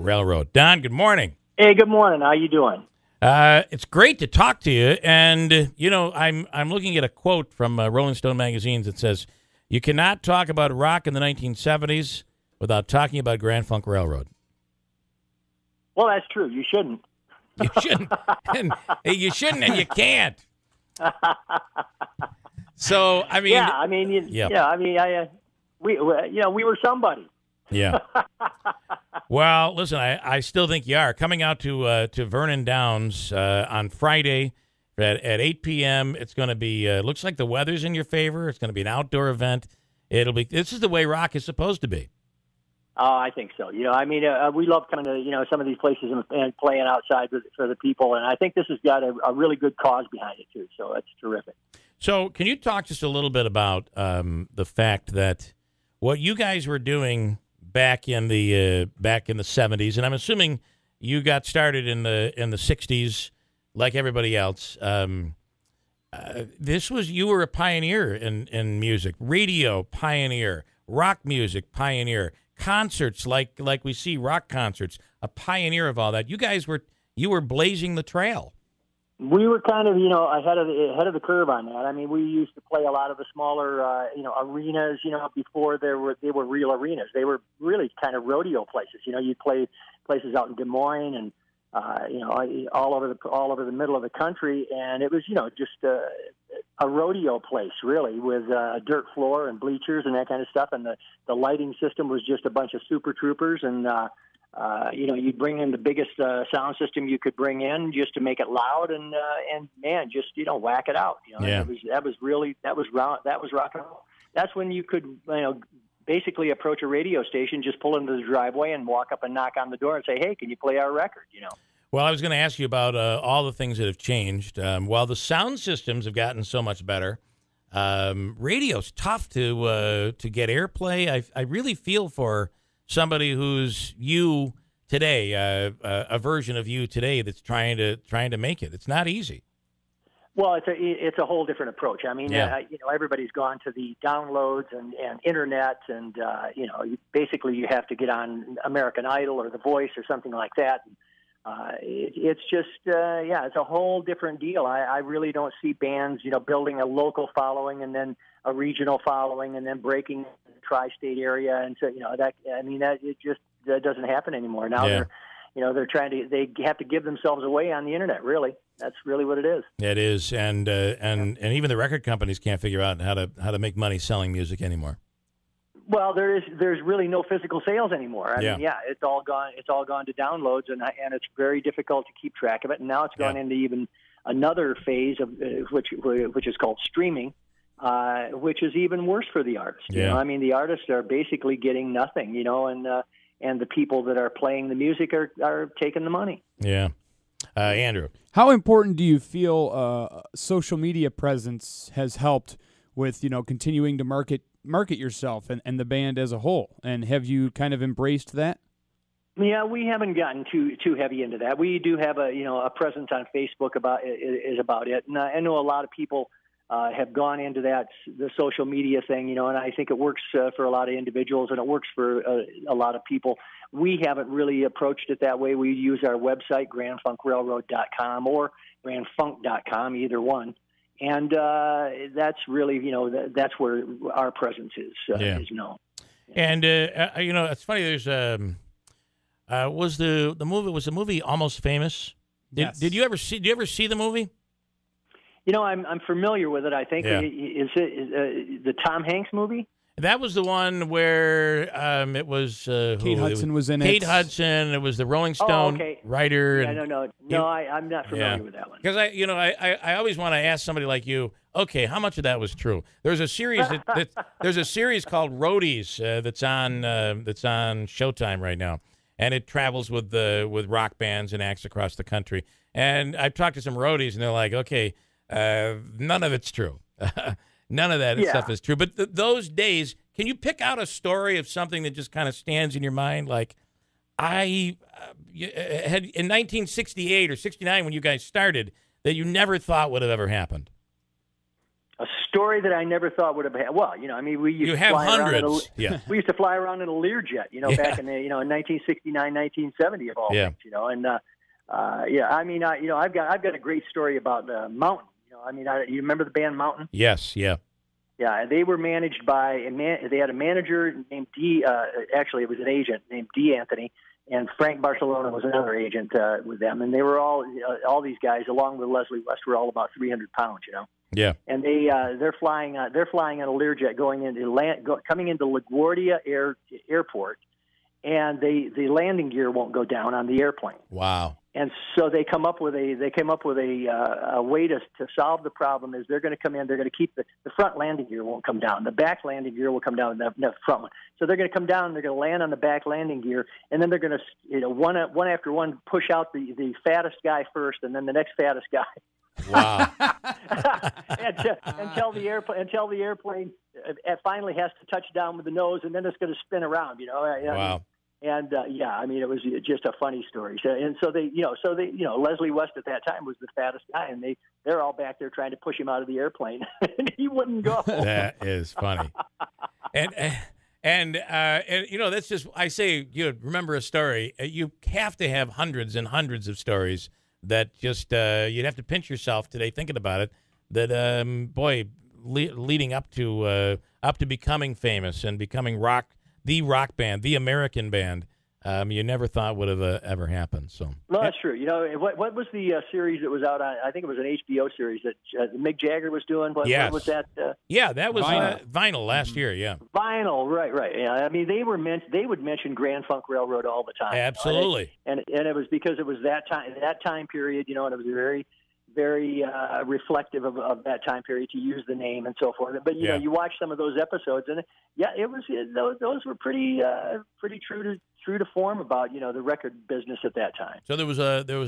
Railroad. Don, good morning. Hey, good morning. How you doing? It's great to talk to you. And, you know, I'm looking at a quote from Rolling Stone magazines that says, you cannot talk about rock in the 1970s without talking about Grand Funk Railroad. Well, that's true. You shouldn't. You shouldn't. And you shouldn't and you can't. So, I mean. We were somebody. Yeah. Well, listen, I still think you are. Coming out to Vernon Downs on Friday at 8 p.m. It's going to be, looks like the weather's in your favor. It's going to be an outdoor event. This is the way rock is supposed to be. Oh, I think so. You know, I mean, we love coming to, some of these places and playing outside for the people. And I think this has got a really good cause behind it, too. So that's terrific. So can you talk just a little bit about the fact that what you guys were doing back in the 70s, and I'm assuming you got started in the 60s like everybody else. You were a pioneer in music, radio pioneer, rock music pioneer, concerts like we see rock concerts, a pioneer of all that. You were blazing the trail. We were kind of, ahead of the curve on that. I mean, we used to play a lot of the smaller, arenas, before they were real arenas. They were really kind of rodeo places. You'd play places out in Des Moines and, all over the middle of the country. And it was, just a rodeo place, really, with a dirt floor and bleachers and that kind of stuff. And the lighting system was just a bunch of super troopers. And, you'd bring in the biggest sound system you could bring in just to make it loud and man, just whack it out. Yeah. That was rock and roll. That's when you could basically approach a radio station, just pull into the driveway and walk up and knock on the door and say, "Hey, can you play our record?" Well, I was going to ask you about all the things that have changed. While the sound systems have gotten so much better, radio's tough to get airplay. I really feel for somebody who's you today, a version of you today that's trying to make it. It's not easy. Well, it's a whole different approach. I mean, everybody's gone to the downloads and internet, and basically you have to get on American Idol or The Voice or something like that. It's just it's a whole different deal. I really don't see bands building a local following and then a regional following and then breaking the tri-state area, and so that doesn't happen anymore now. Yeah. They have to give themselves away on the internet. Really, that's really what it is. It is, and even the record companies can't figure out how to make money selling music anymore. Well, there's really no physical sales anime. I mean, it's all gone. It's all gone to downloads, and it's very difficult to keep track of it. And now it's gone into even another phase of which is called streaming, which is even worse for the artist. Yeah. I mean, the artists are basically getting nothing. And the people that are playing the music are taking the money. Yeah. Andrew, how important do you feel social media presence has helped with continuing to market yourself and the band as a whole? And have you kind of embraced that? Yeah, we haven't gotten too heavy into that. We do have a presence on Facebook about it, and I know a lot of people have gone into the social media thing, and I think it works for a lot of individuals and it works for a lot of people. We haven't really approached it that way. We use our website, grandfunkrailroad.com or grandfunk.com, either one. And that's really, that's where our presence is known. And, it's funny, there's was the movie Almost Famous? Yes. Did you ever see the movie? I'm familiar with it. I think is it the Tom Hanks movie? That was the one where it was Kate Hudson was in it. Kate Hudson. It was the Rolling Stone writer. Yeah, no, I'm not familiar with that one. Because I always want to ask somebody like you. Okay, how much of that was true? There's a series there's a series called Roadies that's on Showtime right now, and it travels with rock bands and acts across the country. And I've talked to some roadies, and they're like, okay. None of it's true. None of that stuff is true. But those days, can you pick out a story of something that just kind of stands in your mind? Like, I had in 1968 or 69 when you guys started that you never thought would have ever happened. A story that I never thought would have had. Well, you know, I mean, we used You to have fly hundreds. around Yeah. we used to fly around in a Learjet, you know, back in the, you know, in 1969, 1970 of all things, you know, and yeah, I mean, you know, I've got a great story about Mountain. You know, I mean, you remember the band Mountain? Yes. Yeah. Yeah, they were managed by they had a manager named D. Actually, it was an agent named D. Anthony, and Frank Barcelona was another agent with them, and they were all these guys, along with Leslie West, were all about 300 pounds, you know. Yeah. And they're flying on a Learjet coming into LaGuardia Airport, and the landing gear won't go down on the airplane. Wow. And so they came up with a way to solve the problem. Is they're going to come in, they're going to keep the front landing gear won't come down, the back landing gear will come down, the front one. So they're going to come down, they're going to land on the back landing gear, and then they're going to, you know, one after one, push out the fattest guy first, and then the next fattest guy. Wow. until the airplane finally has to touch down with the nose, and then it's going to spin around. You know. Wow. And yeah, I mean, it was just a funny story. So Leslie West at that time was the fattest guy, and they're all back there trying to push him out of the airplane, and he wouldn't go. That is funny. And you know, that's just, I say, you know, remember a story. You have to have hundreds and hundreds of stories that just you'd have to pinch yourself today thinking about it. That leading up to becoming famous and becoming the rock band, the American band, you never thought would have ever happened. So no, that's true. You know, what was the series that was out on? I think it was an HBO series that Mick Jagger was doing. What was that? Yeah, that was Vinyl last year. Yeah, Vinyl, right. Yeah, I mean, they would mention Grand Funk Railroad all the time. Absolutely, and it was because it was that time period, you know, and it was very, very reflective of that time period to use the name and so forth. But you know, you watch some of those episodes, and those were pretty true to form about, you know, the record business at that time. So there was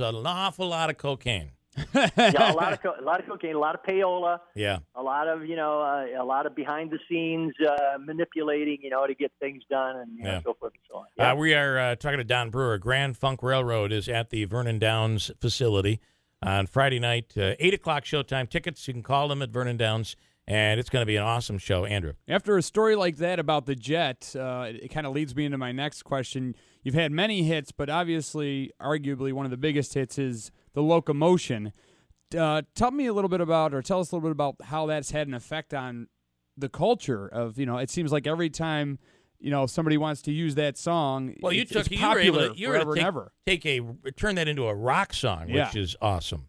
an awful lot of cocaine. Yeah, a lot of cocaine, a lot of payola. Yeah, a lot of behind the scenes manipulating, you know, to get things done, and you know, so forth and so on. Yeah. We are talking to Don Brewer. Grand Funk Railroad is at the Vernon Downs facility on Friday night, 8 o'clock showtime. Tickets, you can call them at Vernon Downs, and it's going to be an awesome show. Andrew. After a story like that about the Jet, it kind of leads me into my next question. You've had many hits, but obviously, arguably, one of the biggest hits is the Locomotion. Tell me a little bit about, or tell us a little bit about how that's had an effect on the culture of, you know, it seems like every time, you know, somebody wants to use that song, well, you were able to turn that into a rock song, which is awesome.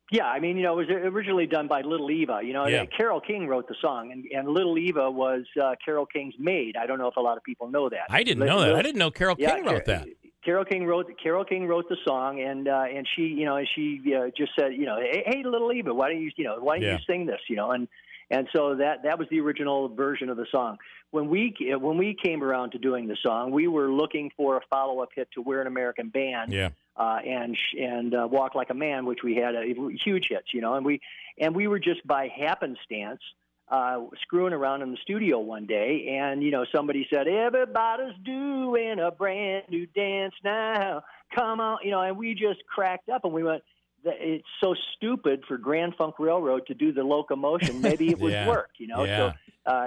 Yeah, I mean, you know, it was originally done by Little Eva. You know, Carole King wrote the song, and Little Eva was Carole King's maid. I don't know if a lot of people know that. I didn't know that. I didn't know Carole King wrote that. Carole King wrote the song, and she, you know, just said, you know, hey, Little Eva, why don't you sing this, you know, and so that was the original version of the song. When we came around to doing the song, we were looking for a follow-up hit to "We're an American Band," and "Walk Like a Man," which we had huge hits, you know, and we were just by happenstance screwing around in the studio one day, and you know, somebody said, "Everybody's doing a brand new dance now, come on," you know, and we just cracked up and we went, it's so stupid for Grand Funk Railroad to do the Locomotion. Maybe it would work, you know. So,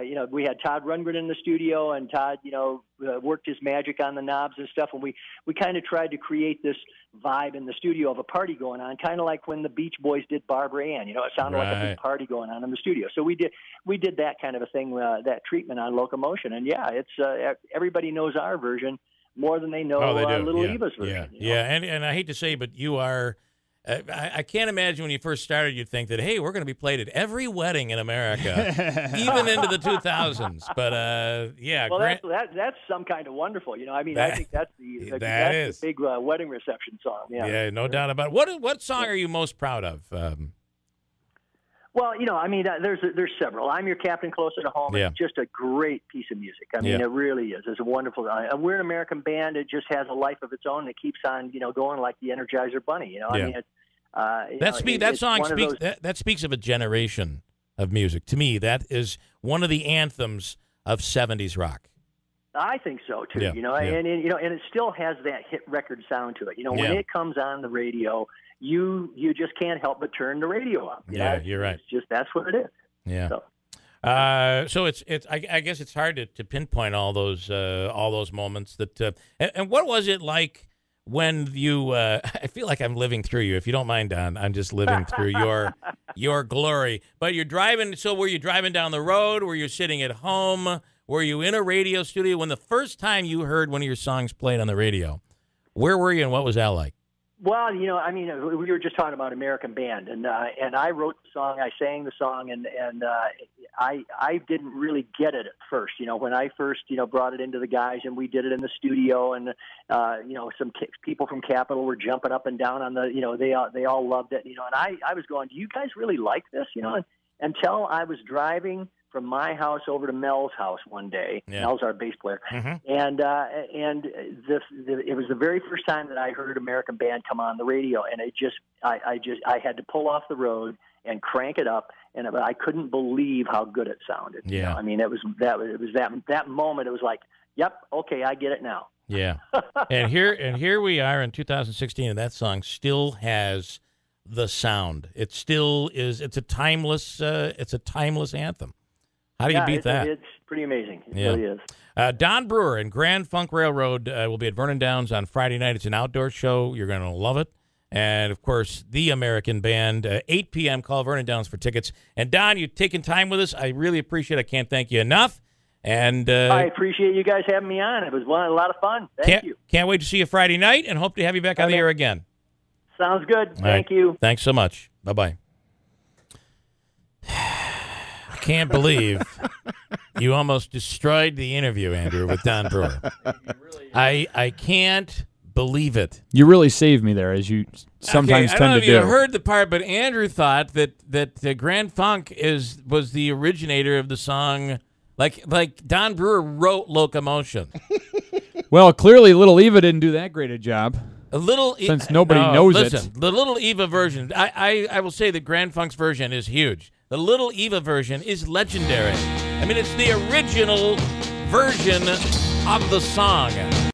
you know, we had Todd Rundgren in the studio, and Todd, you know, worked his magic on the knobs and stuff. And we kind of tried to create this vibe in the studio of a party going on, kind of like when the Beach Boys did Barbara Ann. You know, it sounded like a big party going on in the studio. So we did that kind of a thing, that treatment on Locomotion. And yeah, it's everybody knows our version more than they know Little Eva's version. Yeah, and I hate to say, but you are. I can't imagine when you first started you'd think that, hey, we're going to be played at every wedding in America, even into the 2000s. But, yeah. Well, that's some kind of wonderful. You know, I mean, I think that's the big wedding reception song. Yeah, no doubt about it. What song are you most proud of? Well, you know, I mean, there's several. I'm Your Captain Closer to Home. Yeah. It's just a great piece of music. I mean, it really is. It's a wonderful. We're an American Band. It just has a life of its own that keeps on, you know, going like the Energizer Bunny. You know, I mean, that speaks of a generation of music. To me, that is one of the anthems of 70s rock. I think so too. You know, and you know, and it still has that hit record sound to it. You know, when it comes on the radio, you just can't help but turn the radio up. You're right. It's just that's what it is. Yeah. So it's I guess it's hard to pinpoint all those moments that and what was it like when you I feel like I'm living through you. If you don't mind, Don, I'm just living through your glory. But you're driving. So were you driving down the road? Were you sitting at home? Were you in a radio studio? When the first time you heard one of your songs played on the radio, where were you and what was that like? Well, I mean, we were just talking about American Band, and I wrote the song, I sang the song, and I didn't really get it at first. When I first brought it into the guys, and we did it in the studio, and some people from Capitol were jumping up and down on the they all loved it, and I was going, do you guys really like this? Until I was driving from my house over to Mel's house one day. Yeah. Mel's our bass player, and it was the very first time that I heard American Band come on the radio, and I had to pull off the road and crank it up, and I couldn't believe how good it sounded. Yeah, I mean, it was that moment. It was like, yep, okay, I get it now. Yeah, and here we are in 2016, and that song still has the sound. It still is. It's a timeless anthem. How do you beat that? It's pretty amazing. It really is. Don Brewer and Grand Funk Railroad will be at Vernon Downs on Friday night. It's an outdoor show. You're going to love it. And, of course, the American Band, 8 p.m. Call Vernon Downs for tickets. And, Don, you've taken time with us. I really appreciate it. I can't thank you enough. And I appreciate you guys having me on. It was a lot of fun. Thank you. Can't wait to see you Friday night and hope to have you back on the air again. Sounds good. Thank you. Thanks so much. Bye-bye. Can't believe you almost destroyed the interview, Andrew, with Don Brewer. I can't believe it. You really saved me there, as you sometimes tend to do. I don't know if you heard the part, but Andrew thought that Grand Funk was the originator of the song, like Don Brewer wrote Locomotion. Well, clearly Little Eva didn't do that great a job. Since nobody knows it. The Little Eva version, I will say that Grand Funk's version is huge. The Little Eva version is legendary. I mean, it's the original version of the song.